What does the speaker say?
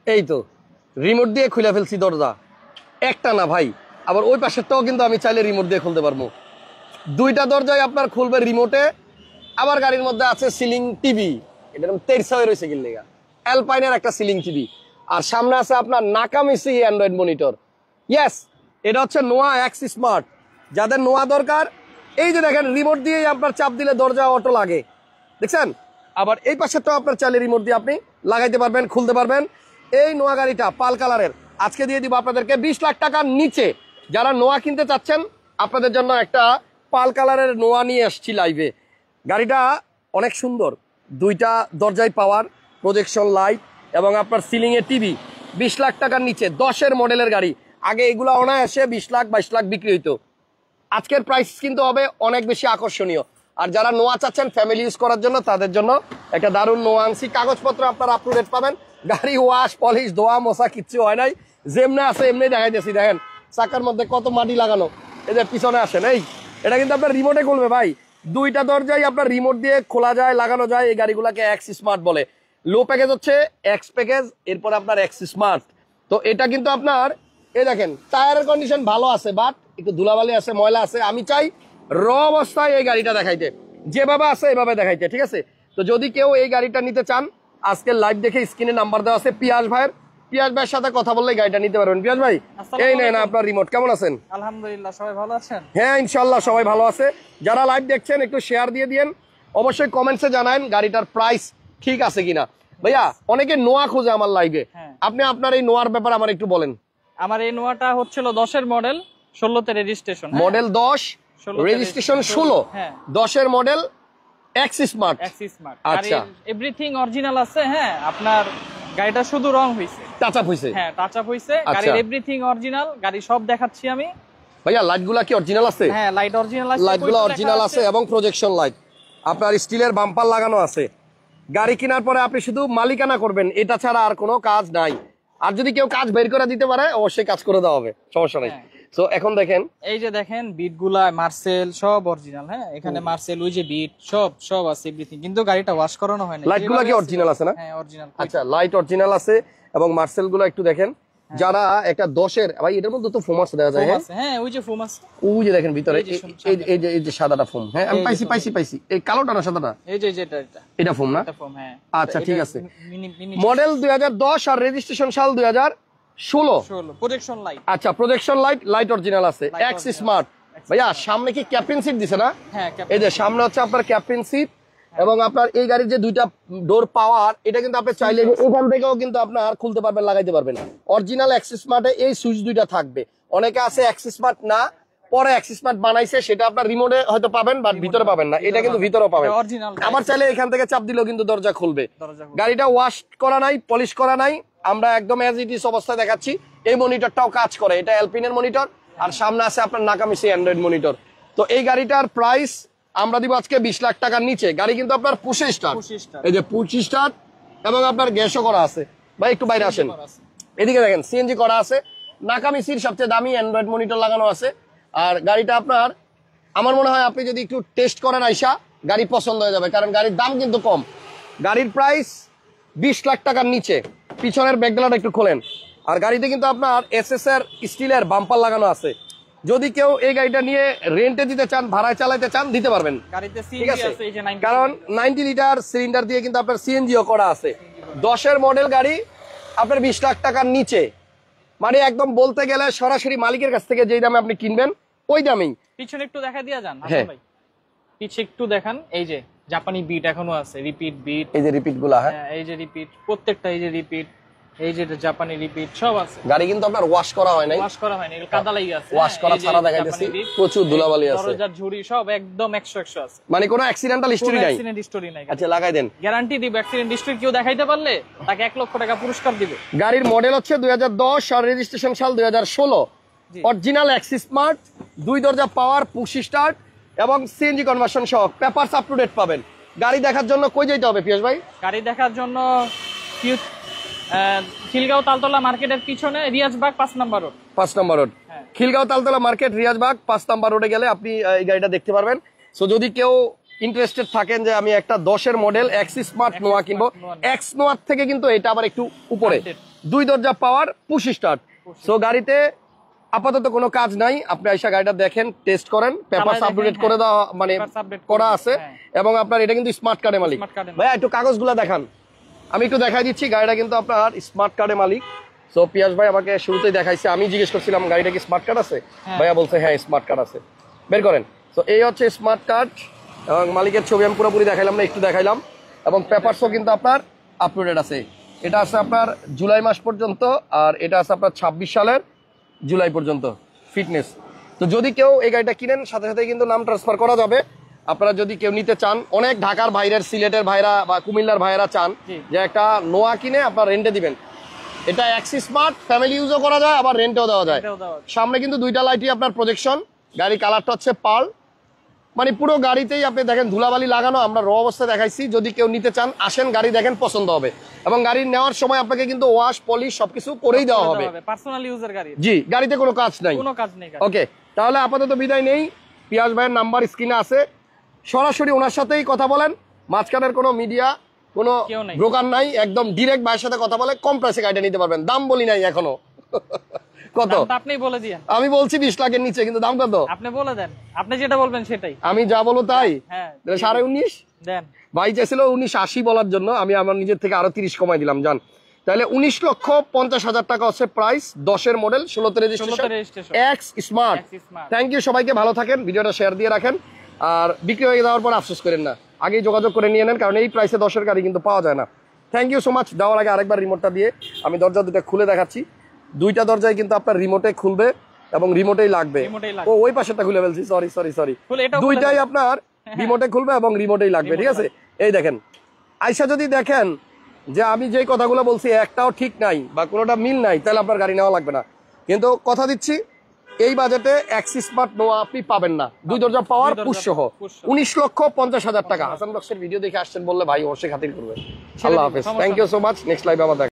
এই তো রিমোট দিয়ে খুলে ফেলছি দরজা, একটা না ভাই, আবার ওই পাশেরটাও কিন্তু আমি চাইলে রিমোট দিয়ে খুলতে পারবো। দুইটা দরজায় আপনার খুলবে রিমোটে। আবার গাড়ির মধ্যে আছে সিলিং টিভি, এটা তেরসা হয়ে রয়েছে কিনলেগা, অ্যালপাইনের একটা সিলিং টিভি। আর সামনে আছে আপনার নাকামিসি অ্যান্ড্রয়েড মনিটর। ইয়েস, এটা হচ্ছে নোয়া এক্স স্মার্ট। যাদের নোয়া দরকার, এই যে দেখেন রিমোট দিয়ে আপনার চাপ দিলে দরজা অটো লাগে, দেখছেন? আবার এই পাশেরটাও আপনার চাইলে রিমোট দিয়ে আপনি লাগাইতে পারবেন, খুলতে পারবেন। এই নোয়া গাড়িটা পাল কালারের আজকে দিয়ে দিব আপনাদেরকে 20 লাখ টাকার নিচে। যারা নোয়া কিনতে চাচ্ছেন আপনাদের জন্য একটা পাল কালারের নোয়া নিয়ে আসছি লাইভে। গাড়িটা অনেক সুন্দর, দুইটা দরজায় পাওয়ার, প্রজেকশন লাইট এবং আপনার সিলিংয়ে টিভি। 20 লাখ টাকার নিচে 10-এর মডেলের গাড়ি। আগে এগুলো অনায়াসে 20 লাখ 22 লাখ বিক্রি হইতো। আজকের প্রাইস কিন্তু হবে অনেক বেশি আকর্ষণীয়। আর যারা নোয়া চাচ্ছেন ফ্যামিলি ইউজ করার জন্য, তাদের জন্য একটা দারুণ নোয়া আনছি। কাগজপত্র আপনারা আপ টু ডেট পাবেন। গাড়ি ওয়াশ পলিশ ধোয়া মশা কিচ্ছু হয় নাই, যেমনি আছে এমনি দেখাইতেছি। দেখেন চাকার মধ্যে কত মাটি লাগানো, এই যে পিছনে আসেন, এই এটা কিন্তু আপনার রিমোটে খুলবে ভাই। দুইটা দরজাই আপনার রিমোট দিয়ে খোলা যায়, লাগানো যায়। এই গাড়িগুলোকে এক্স স্মার্ট বলে। লো প্যাকেজ হচ্ছে এক্স প্যাকেজ, এরপর আপনার এক্স স্মার্ট। তো এটা কিন্তু আপনার এই দেখেন টায়ারের কন্ডিশন ভালো আছে, বাট একটু ধুলাবালি আছে, ময়লা আছে। আমি চাই র অবস্থায় এই গাড়িটা দেখাইতে, যেভাবে আছে এভাবে দেখাইতে, ঠিক আছে? তো যদি কেউ এই গাড়িটা নিতে চান, আজকের লাইভ দেখে স্ক্রিনে নাম্বার দেওয়া আছে পিয়াস ভাইয়ের, পিয়াস ভাইয়ের সাথে কথা বললে গাড়িটা নিতে পারবেন। পিয়াস ভাই, এই নেন আপনার রিমোট। কেমন আছেন? আলহামদুলিল্লাহ, সবাই ভালো আছেন? হ্যাঁ ইনশাল্লাহ সবাই ভালো আছে। যারা লাইভ দেখছেন একটু শেয়ার দিয়ে দিয়েন, অবশ্যই কমেন্টসে জানান গাড়িটার প্রাইস ঠিক আছে কিনা। ভাইয়া অনেকে নোয়া খোঁজে আমার লাইভে, আপনি আপনার এই নোয়ার ব্যাপারে আমার একটু বলেন। আমার এই নোয়াটা হচ্ছিল 10-এর মডেল, 16তে রেজিস্ট্রেশন। মডেল 10, রেজিস্ট্রেশন 16, 10-এর মডেল এক্স স্মার্ট। আচ্ছা, এভরিথিং অরিজিনাল আছে। হ্যাঁ, আপনার গাড়িটা শুধু রং হইছে, টাচ আপ হইছে। হ্যাঁ টাচ আপ হইছে। গাড়ির এভরিথিং অরিজিনাল, গাড়ি সব দেখাচ্ছি আমি। ভাইয়া লাইটগুলা কি অরিজিনাল আছে? হ্যাঁ লাইট অরিজিনাল আছে, লাইটগুলো অরিজিনাল আছে এবং প্রজেকশন লাইট। আপনার স্টিলের বাম্পার লাগানো আছে। গাড়ি কেনার পরে আপনি শুধু মালিকানা করবেন, এটা ছাড়া আর কোনো কাজ নাই। আর যদি কেউ কাজ বের করে দিতে পারে, অবশ্যই কাজ করে দেওয়া হবে, সমস্যা নাই। সো এখন দেখেন, এই যে দেখেন বিটগুলা মার্সেল সব অরিজিনাল। হ্যাঁ, এখানে মার্সেল, ওই যে বিট সব আছে এভরিথিং, কিন্তু গাড়িটা ওয়াশ করানো হয় না। লাইটগুলো কি অরিজিনাল আছে না? হ্যাঁ অরিজিনাল। আচ্ছা, লাইট অরিজিনাল আছে এবং মার্সেল গুলো একটু দেখেন। যারা একটা 10-এর, ভাই এটার মধ্যে তো ফোম আছে দেখা যায়। হ্যাঁ ওই যে ফোম আছে, ওই যে দেখেন ভিতরে এই যে সাদাটা ফোম। হ্যাঁ আমি পাইছি। এই কালোটা না সাদাটা, এই যে এটা ফোম না? হ্যাঁ আচ্ছা ঠিক আছে। মডেল 2010 আর রেজিস্ট্রেশন সাল 2016। Projection light. আচ্ছা, প্রজেকশন লাইট অরিজিনাল আছে, এক্স স্মার্ট। ভাইয়া সামনে কি ক্যাপ্টেন সিট দিছে না? হ্যাঁ, এই যে সামনে হচ্ছে আপনার ক্যাপ্টেন সিট। এবং আপনার এই গাড়ির যে দুইটা ডোর পাওয়ার, এটা কিন্তু আপনি চাইলে এখান থেকেও কিন্তু আপনার খুলতে পারবেন, লাগাইতে পারবেন। অরিজিনাল এক্স স্মার্টে এই সুইচ দুইটা থাকবে। অনেকে আছে এক্স স্মার্ট না, পরে এক্স স্মার্ট বানাইছে, সেটা আপনার রিমোটে হয়তো পাবেন, বাট ভিতরে পাবেন না। এটা কিন্তু ভিতরেও পাবেন। আবার চাইলে এখান থেকে চাপ দিলেও কিন্তু দরজা খুলবে। গাড়িটা ওয়াশ করা নাই, পলিশ করা নাই, আমরা একদম অ্যাজ ইট ইজ অবস্থায় দেখাচ্ছি। এই মনিটরটাও কাজ করে, এটা অ্যালপিনের মনিটর। আর সামনে আছে আপনার নাকামিসি অ্যান্ড্রয়েড মনিটর। তো এই গাড়িটার প্রাইস আমরা দিব আজকে 20 লাখ টাকার নিচে। গাড়ি কিন্তু আপনার 25 স্টার, এই যে 25 স্টার, এবং আপনার গ্যাসও করা আছে। ভাই একটু বাইরে আসেন, এদিকে দেখেন সিএনজি করা আছে। নাকামিসির সবচেয়ে দামি অ্যান্ড্রয়েড মনিটর লাগানো আছে। আর গাড়িটা আপনার, আমার মনে হয় আপনি যদি একটু টেস্ট করেন আইসা, গাড়ি পছন্দ হয়ে যাবে, কারণ গাড়ির দাম কিন্তু কম। গাড়ির প্রাইস 20 লাখ টাকার নিচে। পিছনের ব্যাকডালাটা একটু খোলেন। আর গাড়িতে কিন্তু আপনার এসএসআর স্টিলের বাম্পার লাগানো আছে। যদি কেউ এই গাড়িটা নিয়ে রেন্টে দিতে চান, ভাড়ায় চালাতে চান, দিতে পারবেন, ঠিক আছে? কারণ 90 লিটার সিলিন্ডার দিয়ে কিন্তু আপনার সিএনজিও করা আছে। 10-এর মডেল গাড়ি আপনার 20 লাখ টাকার নিচে, মানে একদম বলতে গেলে সরাসরি মালিকের কাছ থেকে যেই দামে আপনি কিনবেন ওই দামেই। পিছনে একটু দেখা দিয়া যান ভাই, পিছে একটু দেখান। এই যে জাপানি বিট এখনো আছে, রিপিট বিট, এই যে রিপিট গুলা। হ্যাঁ এই যে রিপিট, প্রত্যেকটা এই যে রিপিট, এই যে জাপানি রিপিট সব আছে। গাড়ি কিন্তু আপনার ওয়াশ করা হয় নাই, এগুলো কাদা লাগি আছে, ওয়াশ করা ছাড়া দেখাইতেছি। প্রচুর ধুলাবালি আছে, দরজার ঝুড়ি সব একদম 100 আছে, মানে কোনো অ্যাক্সিডেন্টাল হিস্টরি নাই। আচ্ছা লাগাই দেন, গ্যারান্টি দিব। অ্যাক্সিডেন্ট হিস্টরি কেউ দেখাইতে পারলে তাকে 1 লক্ষ টাকা পুরস্কার দিব। গাড়ির মডেল হচ্ছে 2010 আর রেজিস্ট্রেশন সাল 2016। অরিজিনাল এক্স স্মার্ট, 2 দরজা পাওয়ার, পুশ স্টার্ট এবং সিএনজি কনভার্সন সহ পেপারস আপ টু ডেট পাবেন। গাড়ি দেখার জন্য কই যেতে হবে পিয়াস ভাই? গাড়ি দেখার জন্য খিলগাঁও তালতলা মার্কেটের পিছনে রিয়াজবাগ 5 নম্বর রোড। 5 নম্বর রোড, খিলগাঁও তালতলা মার্কেট, রিয়াজবাগ 5 নম্বর রোডে গেলে আপনি এই গাড়িটা দেখতে পারবেন। সো যদি কেউ ইন্টারেস্টেড থাকেন যে আমি একটা 10-এর মডেল এক্স স্মার্ট নোয়া কিনবো, এক্স নোয়ার থেকে কিন্তু এটা আবার একটু উপরে, 2 দরজা পাওয়ার, পুশ স্টার্ট। সো গাড়িতে আপাতত কোনো কাজ নাই, আপনি আইসা গাড়িটা দেখেন, টেস্ট করেন, পেপারস আপডেট করে দেওয়া মানে করা আছে, এবং আপনার এটা কিন্তু স্মার্ট কার্ডের মালিক। ভাইয়া একটু কাগজগুলো দেখান, আমি একটু দেখাই দিচ্ছি। গাড়িটা কিন্তু আপনার স্মার্ট কার্ডের মালিক। সো পিয়াস ভাই আমাকে শুরুতেই দেখাইছে, আমি জিজ্ঞেস করছিলাম গাড়িটা কি স্মার্ট কার্ড আছে, ভাইয়া বলছে হ্যাঁ স্মার্ট কার্ড আছে, বের করেন। তো এই হচ্ছে স্মার্ট কার্ড, এবং মালিকের ছবি আমি পুরোপুরি দেখাইলাম না, একটু দেখাইলাম, এবং পেপারসও কিন্তু আপনার আপডেট আছে। এটা আছে আপনার জুলাই মাস পর্যন্ত, আর এটা আছে আপনার 26 সালের জুলাই পর্যন্ত ফিটনেস। তো যদি কেউ এই গাড়িটা কিনেন, সাথে সাথে কিন্তু নাম ট্রান্সফার করা যাবে। আপনারা যদি কেউ নিতে চান, অনেক ঢাকার ভাইরের, সিলেটের ভাইরা বা কুমিল্লার ভাইরা চান যে একটা নোয়া কিনে আপনার রেন্টে দিবেন, এটা এক্স স্মার্ট, ফ্যামিলি ইউজও করা যায়, আবার রেন্টেও দেওয়া যায়। সামনে কিন্তু 2টা লাইটই আপনার প্রজেকশন, গাড়ির কালারটা হচ্ছে পার্ল, মানে পুরো গাড়িতেই আপনি দেখেন ধুলাবালি লাগানো, আমরা র অবস্থায় দেখাইছি। যদি কেউ নিতে চান আসেন, গাড়ি দেখেন, পছন্দ হবে, এবং গাড়ি নেওয়ার সময় আপনাকে কিন্তু ওয়াশ পলিশ সবকিছু করেই দেওয়া হবে। পার্সোনাল ইউজার গাড়ি, জি, গাড়িতে কোনো কাজ নাই, কোনো কাজ নেই। ওকে, তাহলে আপাতত বিদায় নেই। পিয়াস ভাইয়ের নাম্বার স্ক্রিনে আছে, সরাসরি ওনার সাথেই কথা বলেন, মাঝখানের কোনো মিডিয়া, কোনো ব্রোকার নাই, একদম ডিরেক্ট ভাইয়ের সাথে কথা বলে কম প্রাইসে গাড়িটা নিতে পারবেন। দাম বলি নাই এখনো, কত আপনি বলে দিন। আমি বলছি 20 লাখের নিচে, কিন্তু দাম কত আপনি বলে দেন, আপনি যেটা বলবেন সেটাই। আমি যা বলবো তাই। হ্যাঁ, 19.5 দেন। ভাই চাইছিল 19.80 বলার জন্য, আমি আমার নিজের থেকে আরো 30 কমাই দিলাম, জান। তাহলে 19,50,000 টাকা হচ্ছে প্রাইস, 10-এর মডেল, 16তে registration, X smart. Thank you, সবাইকে ভালো থাকেন, ভিডিওটা শেয়ার দিয়ে রাখেন, আর বিক্রি হয়ে যাওয়ার পর আফসোস করেন না, আগেই যোগাযোগ করে নিয়ে নেন, কারণ এই প্রাইসে 10-এর গাড়ি কিন্তু পাওয়া যায় না। Thank you so much. যাওয়ার আগে আরেকবার রিমোটটা দিয়ে আমি দরজা দুটো খুলে দেখাচ্ছি। 2টা দরজায় কিন্তু আপনার রিমোটে খুলবে এবং রিমোটেই লাগবে। ও ওই পাশেরটা খুলে ফেলছি, সরি। 2টাই আপনার রিমোটে খুলবে এবং রিমোটেই লাগবে, ঠিক আছে। এই দেখেন, আইসা যদি দেখেন যে আমি যেই কথাগুলো বলছি একটাও ঠিক নাই বা কোনোটা মিল নাই, তাহলে আপনার গাড়ি নেওয়া লাগবে না। কিন্তু কথা দিচ্ছি, এই বাজেটে এক্স স্মার্ট নোয়া আপনি পাবেন না, 2 দরজা পাওয়ার, পুশ সহ, 19,50,000 টাকা। হাসান বক্সের ভিডিও দেখে আসছেন বললে ভাই অবশ্যই খাতির করবে। আল্লাহ হাফেজ, thank you so much. Next লাইভে আবার দেখা।